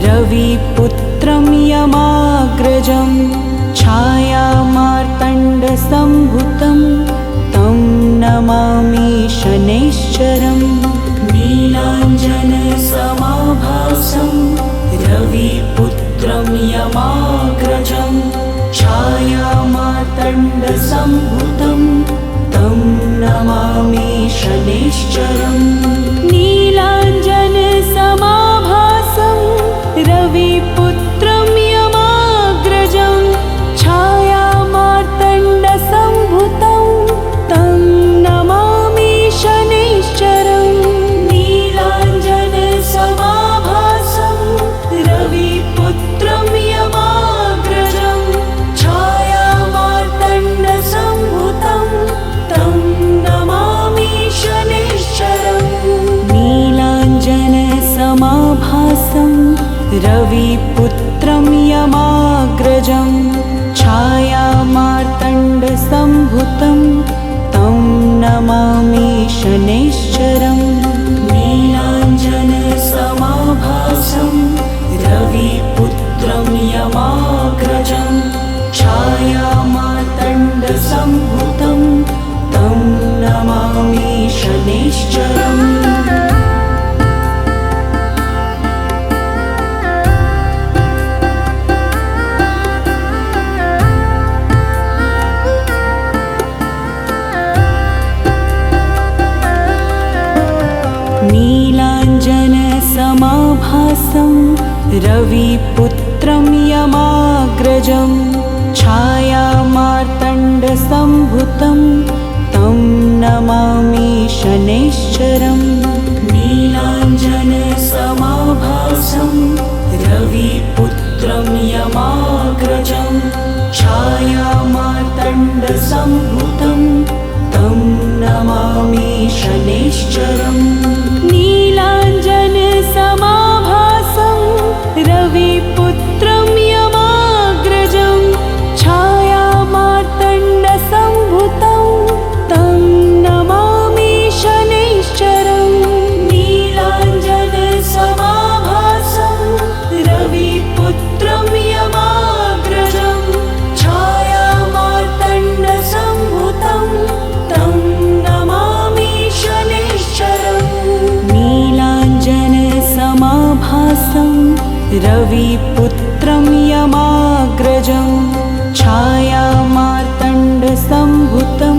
रविपुत्रं यमाग्रजं छायामार्तण्डसम्भुतं तं नमामि शनैश्चरम् नीलाञ्जनसमाभासं रविपुत्रं यमाग्रजं छायामार्तण्डसम्भुतं तं नमामि शनैश्चरम् नीलाञ्जनसमाभासं रविपुत्रं यमाग्रजं छायामार्तण्डसम्भुतं तं नमामि शनैश्चरम् नीलाञ्जनसमाभासं रविपुत्रं यमाग्रजं छायामार्तण्डसम्भुतं तं नमामि शनैश्चरम् नीलाञ्जनसमाभासं रविपुत्रं यमाग्रजं छायामार्तण्डसम्भुतं तं नमामि शनैश्चरम् नीलाञ्जनसमाभासं रविपुत्रं यमाग्रजं छायामार्तण्डसम्भुतं तं नमामि शनैश्चरम् नीलाञ्जनसमाभासं रविपुत्रं यमाग्रजं छायामार्तण्डसम्भुतं तं नमामि शनैश्चरम् नीलाञ्जनसमाभासं रविपुत्रं यमाग्रजं छायामार्तण्डसम्भुतं तं नमामि शनैश्चरम् नीलाञ्जनसमाभासं रविपुत्रं यमाग्रजं छायामार्तण्डसम्भुतं तं नमामि शनैश्चरम् नीलाञ्जनसमाभासं रविपुत्रं यमाग्रजं छायामार्तण्डसम्भुतं तं नमामि शनैश्चरम् नीलाञ्जनसमाभासं रविपुत्रं यमाग्रजं छायामार्तण्डसम्भुतं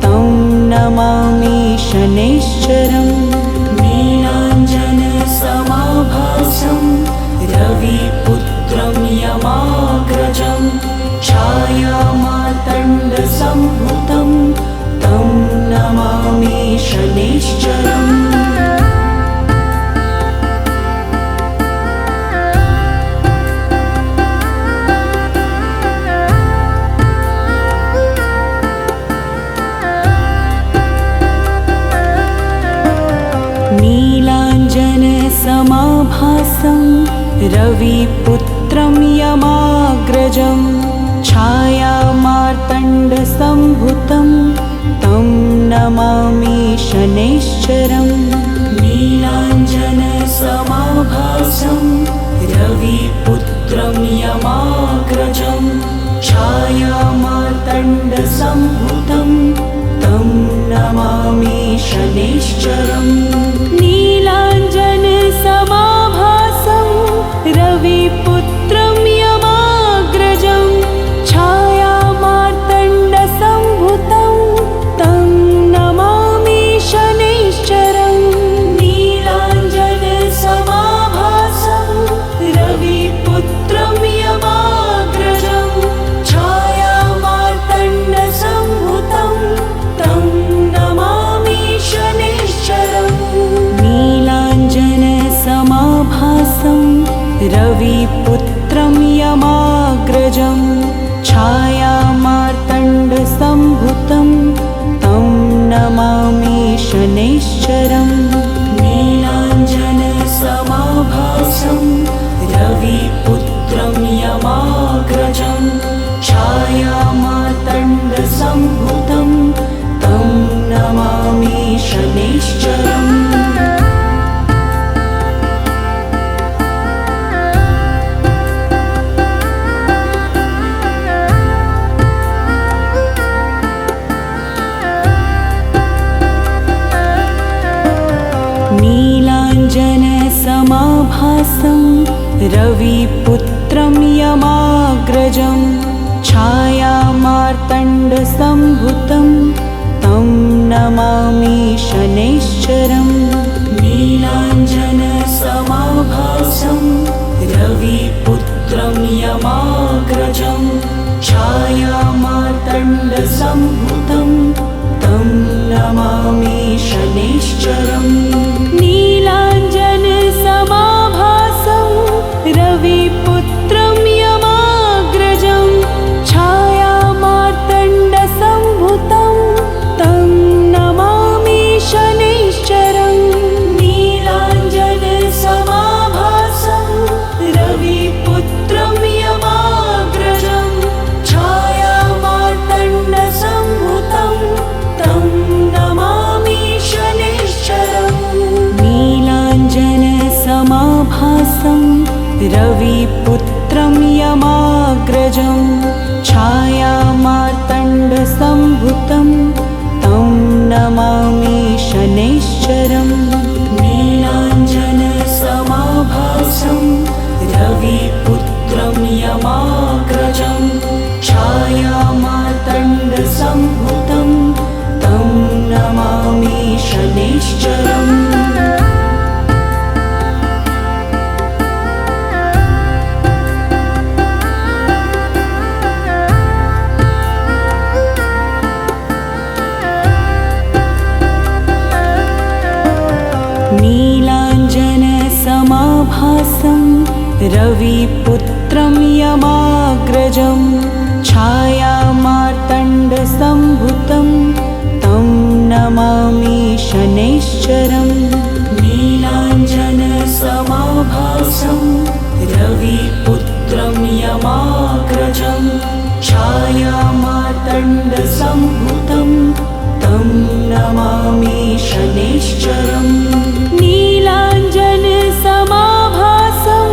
तं नमामि शनैश्चरम् नीलाञ्जनसमाभासं रविपुत्रं यमाग्रजं छायामार्तण्डसम्भुतं तं नमामि शनैश्चरम् नीलाञ्जनसमाभासं रविपुत्रं यमाग्रजं छायामार्तण्डसम्भुतं तं नमामि शनैश्चरम् नीलाञ्जनसमाभासं रविपुत्रं यमाग्रजं छायामार्तण्डसम्भुतं तं नमामि शनैश्चरम् नीलाञ्जनसमाभासं रविपुत्रं यमाग्रजं छायामार्तण्डसम्भुतं तं नमामि शनैश्चरम् नीलाञ्जनसमाभासं रविपुत्रं यमाग्रजं छायामार्तण्डसम्भुतं तं नमामि शनैश्चरम् नीलाञ्जनसमाभासं रविपुत्रं यमाग्रजं छायामार्तण्डसम्भुतं तं नमामि शनैश्चरम् नीलाञ्जनसमाभासं रविपुत्रं यमाग्रजं छायामार्तण्डसम्भुतं तं नमामि शनैश्चरम् समाभासं रविपुत्रं यमाग्रजं छायामार्तण्डसम्भुतं तं नमामि शनैश्चरम् नीलाञ्जनसमाभासं रविपुत्रं यमाग्रजं छायामार्तण्डसम्भुतं तं नमामि शनैश्चरम् नीलाञ्जनसमाभासं रविपुत्रं यमाग्रजं छायामार्तण्डसम्भुतं तं नमामि शनैश्चरम् नीलाञ्जनसमाभासं रविपुत्रं यमाग्रजं छायामार्तण्डसम्भुतं तं नमामि शनैश्चरम् नीलाञ्जनसमाभासं रविपुत्रं यमाग्रजं छायामार्तण्डसम्भुतं तं नमामि शनैश्चरम् नीलाञ्जनसमाभासं रविपुत्रं यमाग्रजं छायामार्तण्डसम्भुतं तं नमामि शनैश्चरम् नीलाञ्जनसमाभासं रविपुत्रं यमाग्रजं छायामार्तण्डसम्भुतं तं नमामि शनैश्चरम् नीलाञ्जनसमाभासं रविपुत्रं यमाग्रजं छायामार्तण्डसम्भुतं तं नमामि शनैश्चरम् नीलाञ्जनसमाभासं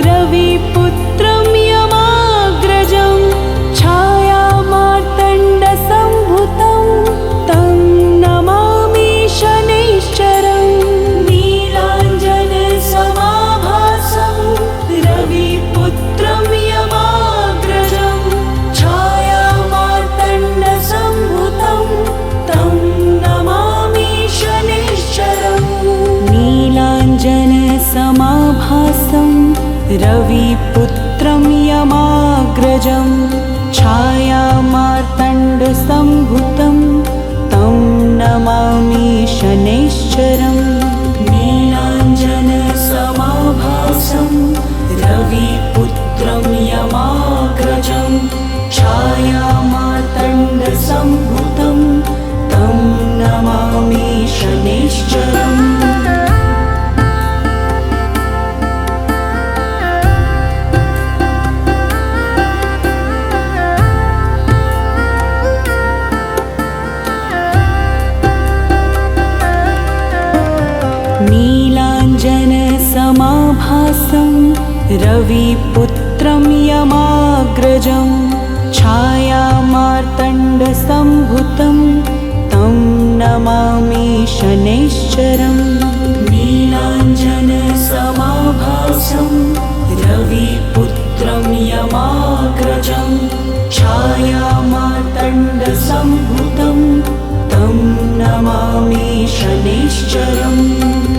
रविपुत्रं यमाग्रजं छायामार्तण्डसम्भुतं तं नमामि शनैश्चरम् नीलाञ्जनसमाभासं रविपुत्रं यमाग्रजं छायामार्तण्डसम्भुतं तं नमामि शनैश्चरम् नीलाञ्जनसमाभासं रविपुत्रं यमाग्रजं छायामार्तण्डसम्भुतं तं नमामि शनैश्चरम् नीलाञ्जनसमाभासं रविपुत्रं यमाग्रजं छायामार्तण्डसम्भुतं तं नमामि शनैश्चरम् नीलाञ्जनसमाभासं रविपुत्रं यमाग्रजं छायामार्तण्डसम्भुतं तं नमामि शनैश्चरम् नीलाञ्जनसमाभासं रविपुत्रं यमाग्रजं छायामार्तण्डसम्भुतं तं नमामि शनैश्चरम्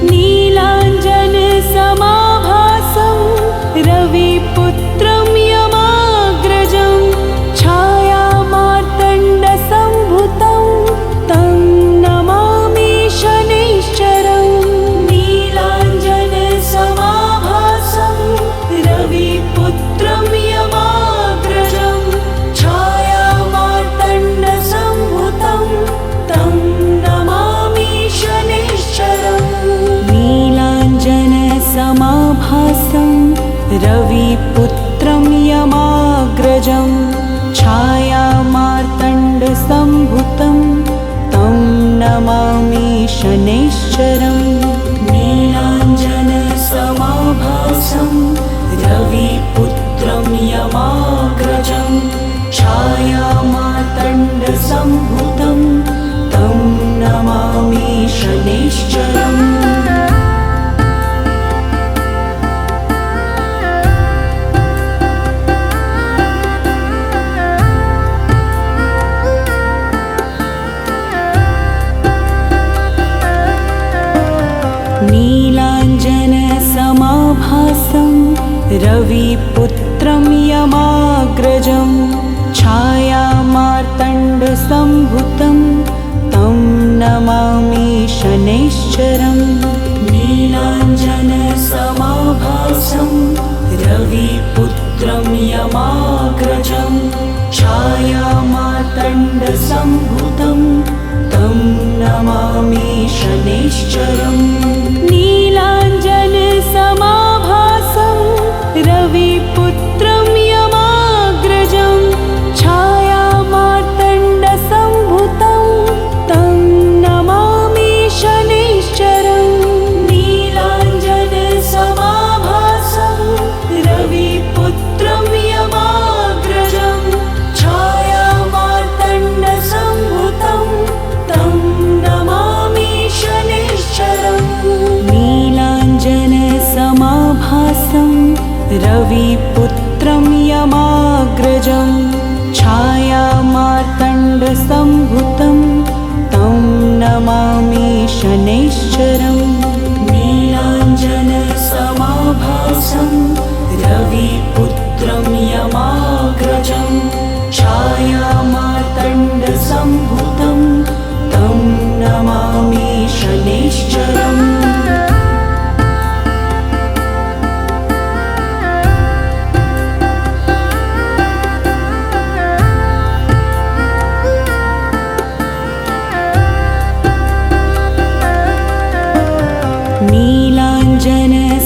नीलाञ्जनसमाभासं रविपुत्रं यमाग्रजं छायामार्तण्डसम्भुतं तं नमामि शनैश्चरम् नीलाञ्जनसमाभासं रविपुत्रं यमाग्रजं छायामार्तण्डसम्भुतं तं नमामि शनैश्चरम् नीलाञ्जनसमाभासं रविपुत्रं यमाग्रजं छायामार्तण्डसम्भुतं तं नमामि शनैश्चरम् नीलाञ्जनसमाभासं रविपुत्रं यमाग्रजं छायामार्तण्डसम्भुतं तं नमामि शनैश्चरम् नीलाञ्जनसमाभासं रविपुत्रं यमाग्रजं छायामार्तण्डसम्भुतं तं नमामि शनैश्चरम् नीलाञ्जनसमाभासं रविपुत्रं यमाग्रजं छायामार्तण्डसम्भुतं तं नमामि शनैश्चरम् नीलाञ्जनसमाभासं रविपुत्रं यमाग्रजं छायामार्तण्डसम्भुतं तं नमामि शनैश्चरम् नीलाञ्जनसमाभासं रविपुत्रं यमाग्रजं छायामार्तण्डसम्भुतं तं नमामि शनैश्चरम् नीलाञ्जनसमाभासं रविपुत्रं यमाग्रजं छायामार्तण्डसम्भुतं तं नमामि शनैश्चरम् नीलाञ्जनसमाभासं रविपुत्रं यमाग्रजं छायामार्तण्डसम्भुतं तं नमामि शनैश्चरम्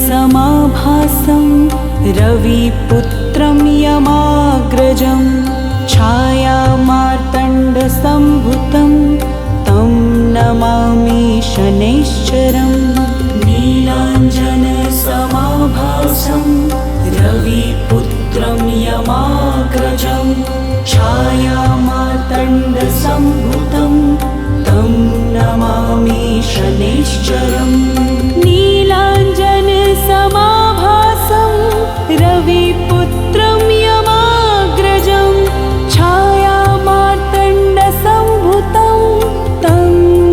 नीलाञ्जनसमाभासं रविपुत्रं यमाग्रजं छायामार्तण्डसम्भुतं तं नमामि शनैश्चरम् नीलाञ्जनसमाभासं रविपुत्रं यमाग्रजं छायामार्तण्डसम्भुतं तं नमामि शनैश्चरम् नीलाञ्जनसमाभासं रविपुत्रं यमाग्रजं छायामार्तण्डसम्भुतं तं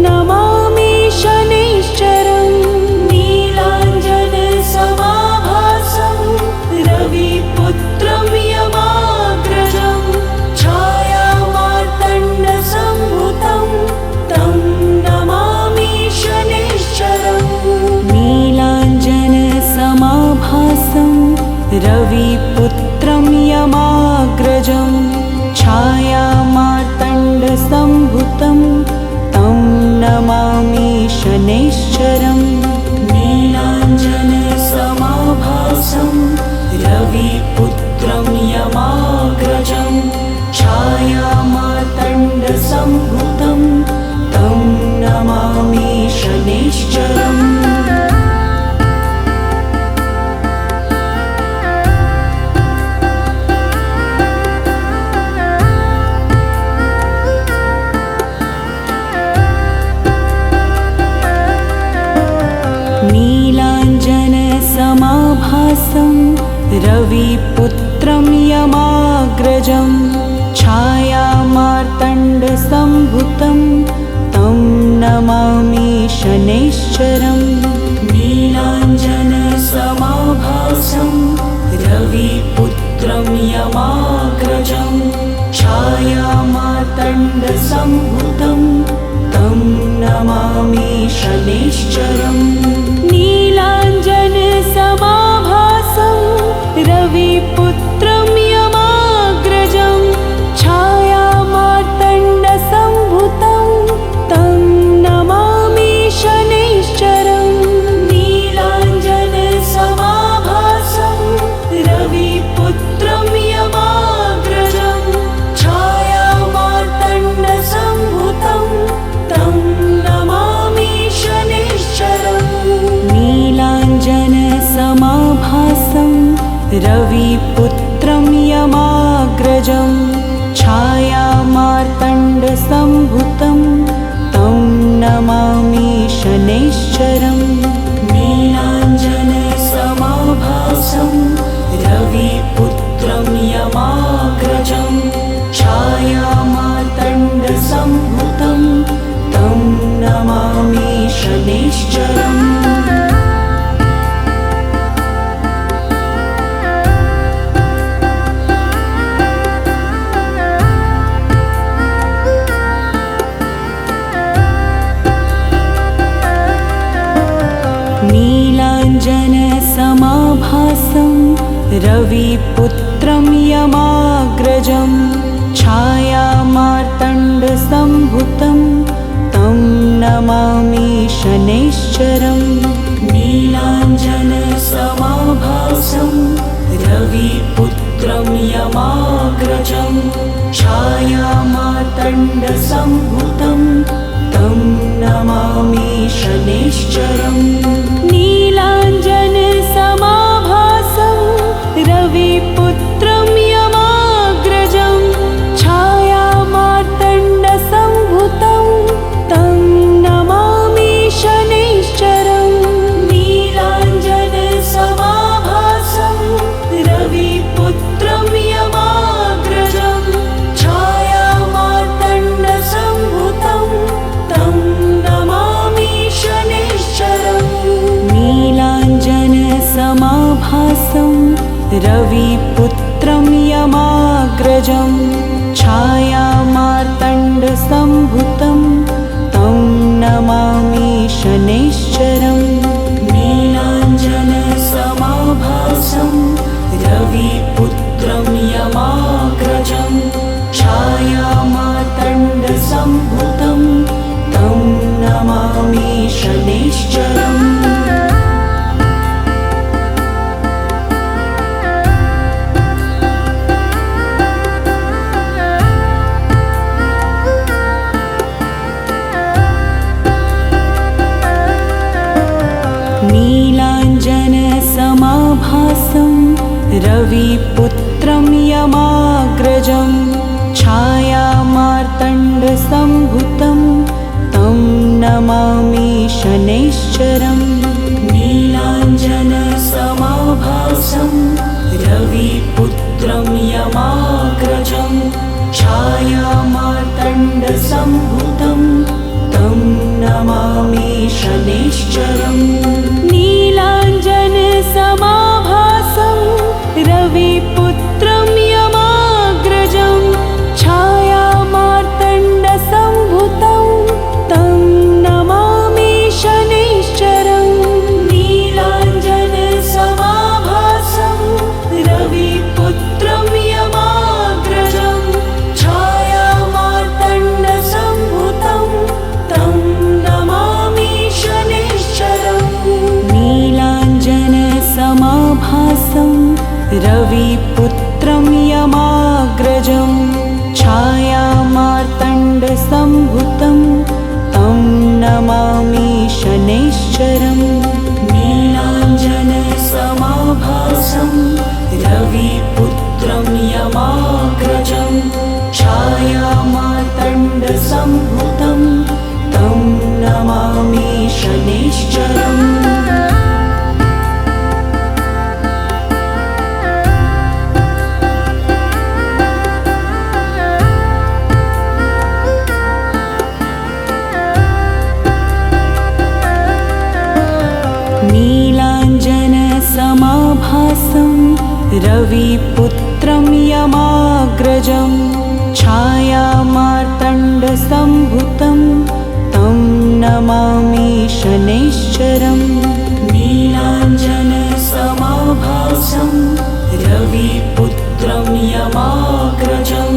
नमामि शनैश्चरम् नीलाञ्जनसमाभासं रविपुत्रं यमाग्रजं छायामार्तण्डसम्भुतं तं नमामि शनैश्चरम् नीलाञ्जनसमाभासं रविपुत्रं यमाग्रजं छायामार्तण्डसम्भुतं तं नमामि शनैश्चरम् नीलाञ्जनसमाभासं रविपुत्रं यमाग्रजं छायामार्तण्डसम्भुतं तं नमामि शनैश्चरम् नीलाञ्जनसमाभासं रविपुत्रं यमाग्रजं छायामार्तण्डसम्भुतं तं नमामि शनैश्चरम् नीलाञ्जनसमाभासं रविपुत्रं यमाग्रजं छायामार्तण्डसम्भुतं तं नमामि शनैश्चरम् नीलाञ्जनसमाभासं रविपुत्रं यमाग्रजं छायामार्तण्डसम्भुतं तं नमामि शनैश्चरम् नीलाञ्जनसमाभासं रविपुत्रं यमाग्रजं छायामार्तण्डसम्भुतं तं नमामि शनैश्चरम् नीलाञ्जनसमाभासं रविपुत्रं यमाग्रजं छायामार्तण्डसम्भुतं तं नमामि शनैश्चरम् नीलाञ्जनसमाभासं रविपुत्रं यमाग्रजं छायामार्तण्डसम्भुतं तं नमामि शनैश्चरम् रविपुत्रं यमाग्रजं छायामार्तण्डसम्भुतं तं नमामि शनैश्चरम् नीलाञ्जनसमाभासं रविपुत्रं यमाग्रजं छायामार्तण्डसम्भुतं तं नमामि शनैश्चरम् नीलाञ्जनसमाभासं रविपुत्रं यमाग्रजं छायामार्तण्डसम्भुतं तं नमामि शनैश्चरम् नीलाञ्जनसमाभासं रविपुत्रं यमाग्रजं छायामार्तण्डसम्भुतं तं नमामि शनैश्चरम् नीलाञ्जनसमाभासं रविपुत्रं यमाग्रजं छायामार्तण्डसम्भुतं तं नमामि शनैश्चरम् नीलाञ्जनसमाभासं रविपुत्रं यमाग्रजं छायामार्तण्डसम्भुतं तं नमामि शनैश्चरम् नीलाञ्जनसमाभासं रविपुत्रं यमाग्रजं छायामार्तण्डसम्भुतं तं नमामि शनैश्चरम् नीलाञ्जनसमाभासं रविपुत्रं यमाग्रजं छायामार्तण्डसम्भुतं तं नमामि शनैश्चरम् नीलाञ्जनसमाभासं रविपुत्रं यमाग्रजं छायामार्तण्डसम्भुतं तं नमामि शनैश्चरम् नीलाञ्जनसमाभासं रविपुत्रं यमाग्रजं छायामार्तण्डसम्भुतं तं नमामि शनैश्चरम् नीलाञ्जनसमाभासं रविपुत्रं यमाग्रजं छायामार्तण्डसम्भुतं तं नमामि शनैश्चरम् नीलाञ्जनसमाभासं रविपुत्रं यमाग्रजं छायामार्तण्डसम्भुतं तं नमामि शनैश्चरम् नीलाञ्जनसमाभासं रविपुत्रं यमाग्रजं छायामार्तण्डसम्भुतं तं नमामि शनैश्चरम् नीलाञ्जनसमाभासं रविपुत्रं यमाग्रजं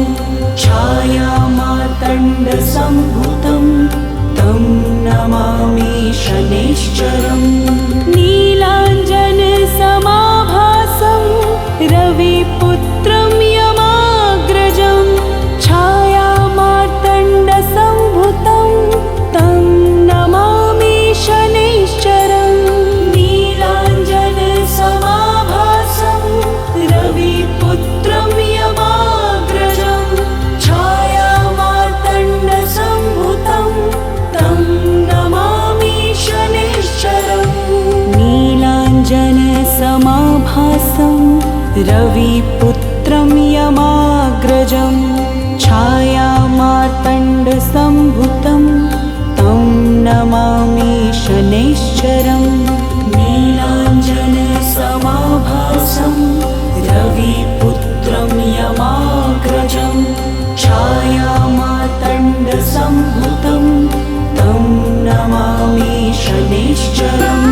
छायामार्तण्डसम्भुतं तं नमामि शनैश्चरम् नीलाञ्जनसमाभासं रविपुत्रं यमाग्रजं छायामार्तण्डसम्भुतं तं नमामि शनैश्चरम् नीलाञ्जनसमाभासं रविपुत्रं यमाग्रजं छायामार्तण्डसम्भुतं तं नमामि शनैश्चरम् नीलाञ्जनसमाभासं रविपुत्रं यमाग्रजं छायामार्तण्डसम्भुतं तं नमामि शनैश्चरम् नीलाञ्जनसमाभासं रविपुत्रं यमाग्रजं छायामार्तण्डसम्भुतं तं नमामि शनैश्चरम्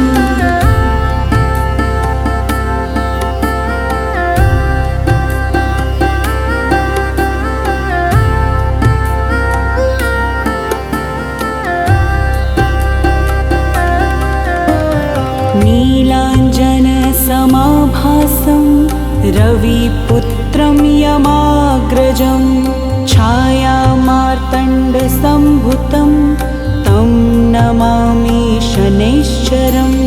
नीलाञ्जनसमाभासं रविपुत्रं यमाग्रजं छायामार्तण्डसम्भुतं तं नमामि शनैश्चरम्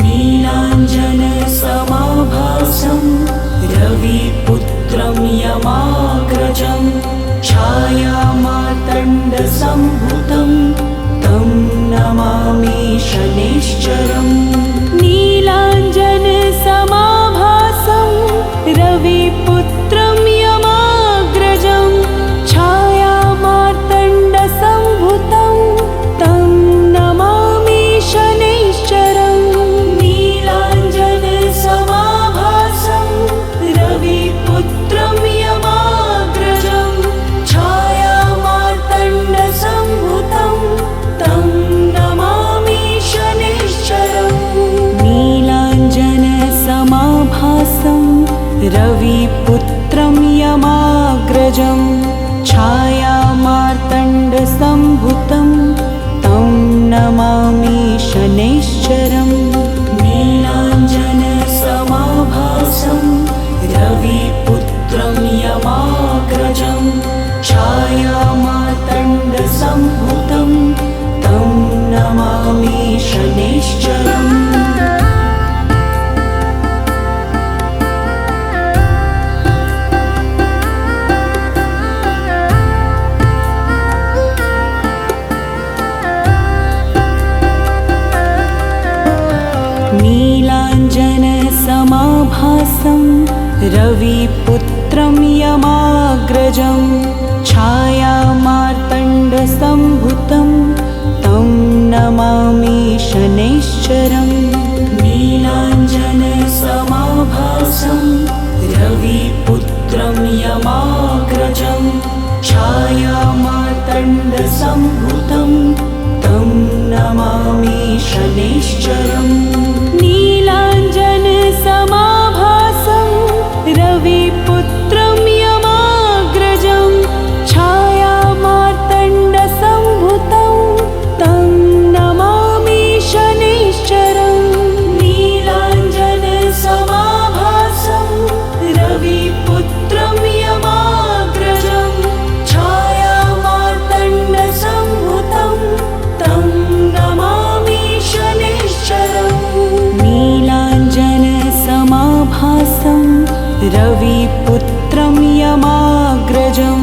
नीलाञ्जनसमाभासं रविपुत्रं यमाग्रजं छायामार्तण्डसम्भुतं तं नमामि शनैश्चरम् नीलाञ्जनसमाभासं रविपुत्रं यमाग्रजं छायामार्तण्डसम्भुतं तं नमामि शनैश्चरम् नीलाञ्जनसमाभासं रविपुत्रं यमाग्रजं छायामार्तण्डसम्भुतं तं नमामि शनैश्चरम् नीलाञ्जनसमाभासं रविपुत्रं यमाग्रजं छायामार्तण्डसम्भुतं तं नमामि शनैश्चरम् नीलाञ्जनसमाभासं रविपुत्रं यमाग्रजं छायामार्तण्डसम्भुतं तं नमामि शनैश्चरम् नीलाञ्जनसमाभासं रविपुत्रं यमाग्रजं छायामार्तण्डसम्भुतं तं नमामि शनैश्चरम् नीलाञ्जनसमाभासं रविपुत्रं यमाग्रजं छायामार्तण्डसम्भुतं तं नमामि शनैश्चरम् नीलाञ्जनसमाभासं रविपुत्रं यमाग्रजं छायामार्तण्डसम्भुतं तं नमामि शनैश्चरम् नीलाञ्जनसमाभासं रविपुत्रं यमाग्रजं छायामार्तण्डसम्भुतं तं नमामि शनैश्चरम् नीलाञ्जनसमाभासं रविपुत्रं यमाग्रजं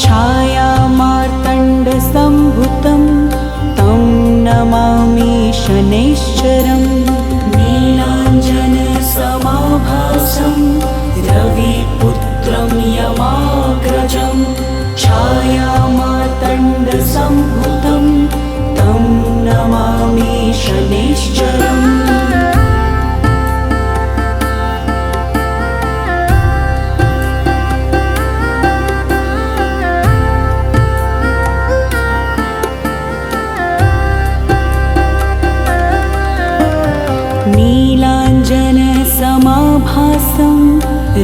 छायामार्तण्डसम्भुतं तं नमामि शनैश्चरम् नीलाञ्जनसमाभासं रविपुत्रं यमाग्रजं छायामार्तण्डसम्भुतं तं नमामि शनैश्चरम् नीलाञ्जनसमाभासं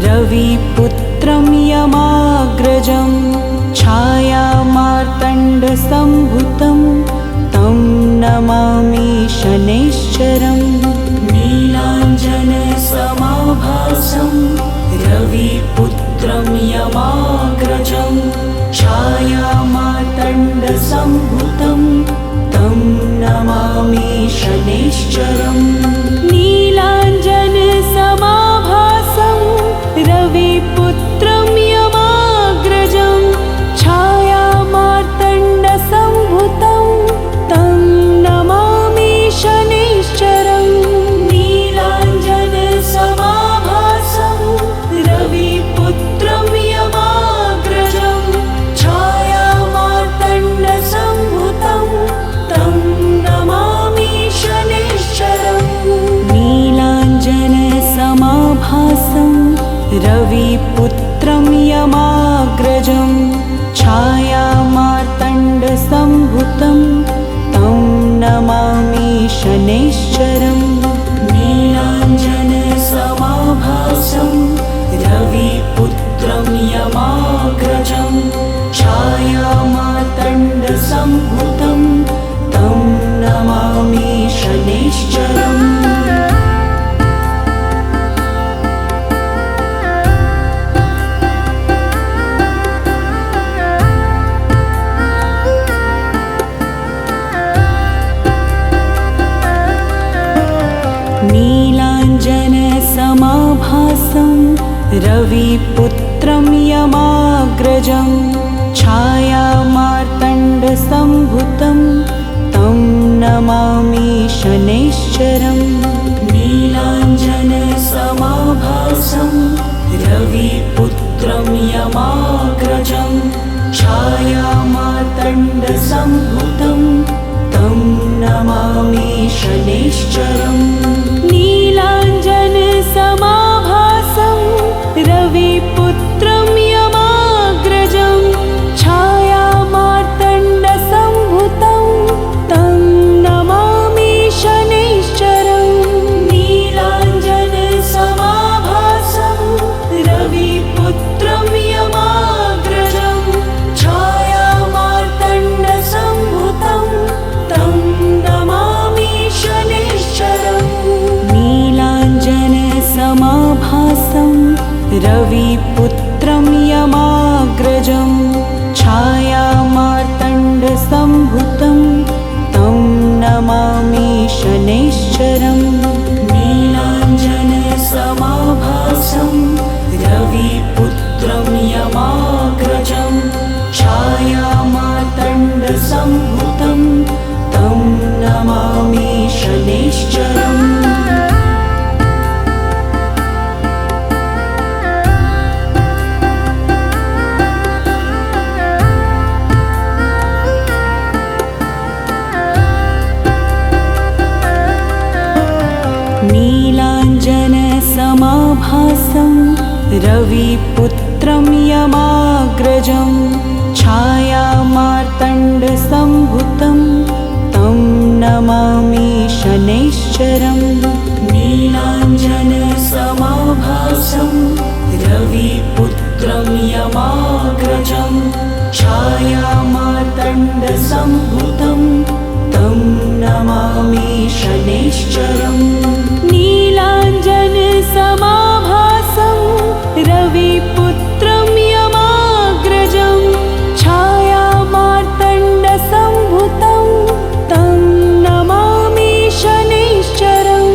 रविपुत्रं यमाग्रजं छायामार्तण्डसम्भुतं तं नमामि शनैश्चरम् नीलाञ्जनसमाभासं रविपुत्रं यमाग्रजं छायामार्तण्डसम्भुतं तं नमामि शनैश्चरम् नीलाञ्जनसमाभासं रविपुत्रं यमाग्रजं छायामार्तण्डसम्भुतं तं नमामि शनैश्चरम् नीलाञ्जनसमाभासं रविपुत्रं यमाग्रजं छायामार्तण्डसम्भुतं तं नमामि शनैश्चरम् नीलाञ्जनसमाभासं रविपुत्रं यमाग्रजं छायामार्तण्डसम्भुतं तं नमामि शनैश्चरम् नीलाञ्जनसमाभासं रविपुत्रं यमाग्रजं छायामार्तण्डसम्भुतं तं नमामि शनैश्चरम् नीलाञ्जनसमाभासं रविपुत्रं यमाग्रजं छायामार्तण्डसम्भुतं तं नमामि शनैश्चरम् नीलाञ्जनसमाभासं रविपुत्रं यमाग्रजं छायामार्तण्डसम्भुतं तं नमामि शनैश्चरम् नीलाञ्जनसमाभासं रविपुत्रं यमाग्रजं छायामार्तण्डसम्भुतं तं नमामि शनैश्चरम् नीलाञ्जनसमाभासं रविपुत्रं यमाग्रजं छायामार्तण्डसम्भुतं तं नमामि शनैश्चरम् नीलाञ्जनसमाभासं रविपुत्रं यमाग्रजं छायामार्तण्डसम्भुतं तं नमामि शनैश्चरम् नीलाञ्जनसमाभासं रविपुत्रं यमाग्रजं छायामार्तण्डसम्भुतं तं नमामि शनैश्चरम् नीलाञ्जनसमाभासं रविपुत्रं यमाग्रजं छायामार्तण्डसम्भुतं तं नमामि शनैश्चरम् नीलाञ्जनसमाभासं रविपुत्रं यमाग्रजं छायामार्तण्डसम्भुतं तं नमामि शनैश्चरम् नीलाञ्जनसमाभासं रविपुत्रं यमाग्रजं छायामार्तण्डसम्भुतं तं नमामि शनैश्चरम्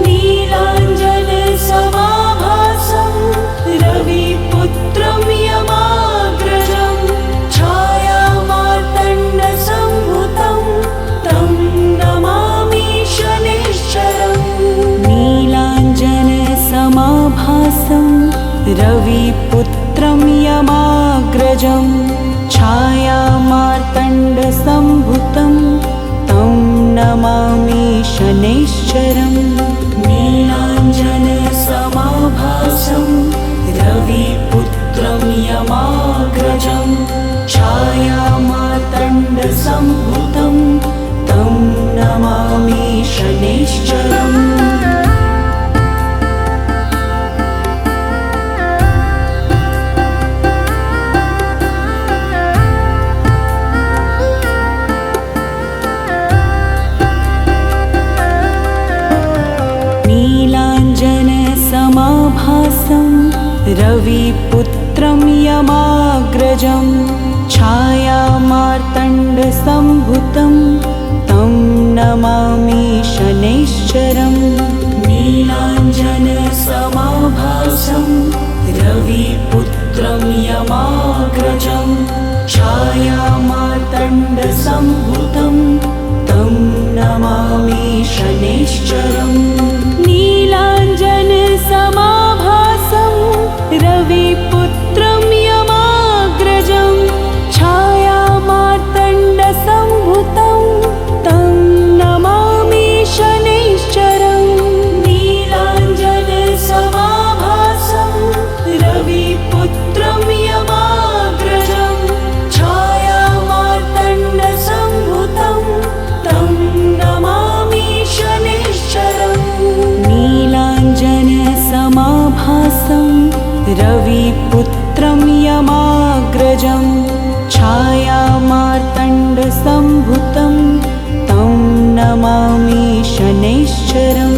नीलाञ्जनसमाभासं रविपुत्रं यमाग्रजं छायामार्तण्डसम्भुतं तं नमामि शनैश्चरम् नीलाञ्जनसमाभासं रविपुत्रं यमाग्रजं छायामार्तण्डसम्भुतं तं नमामि शनैश्चरम् नीलाञ्जनसमाभासं रविपुत्रं यमाग्रजं छायामार्तण्डसम्भुतं तं नमामि शनैश्चरम् नीलाञ्जनसमाभासं रविपुत्रं यमाग्रजं छायामार्तण्डसम्भुतं तं नमामि शनैश्चरम् नीलाञ्जनसमाभासं रविपुत्रं यमाग्रजं छायामार्तण्डसम्भुतं तं नमामि शनैश्चरम् नीलाञ्जनसमाभासं रविपुत्रं यमाग्रजं छायामार्तण्डसम्भुतं तं नमामि शनैश्चरम् नीलाञ्जनसमाभासं रविपुत्रं यमाग्रजं छायामार्तण्डसम्भुतं तं नमामि शनैश्चरम् नीलाञ्जनसमाभासं रविपुत्रं यमाग्रजं छायामार्तण्डसम्भुतं तं नमामि शनैश्चरम्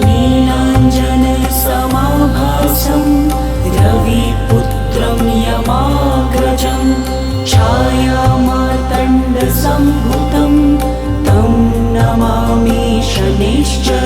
नीलाञ्जनसमाभासं रविपुत्रं यमाग्रजं छायामार्तण्डसम्भुतं तं नमामि शनैश्चरम्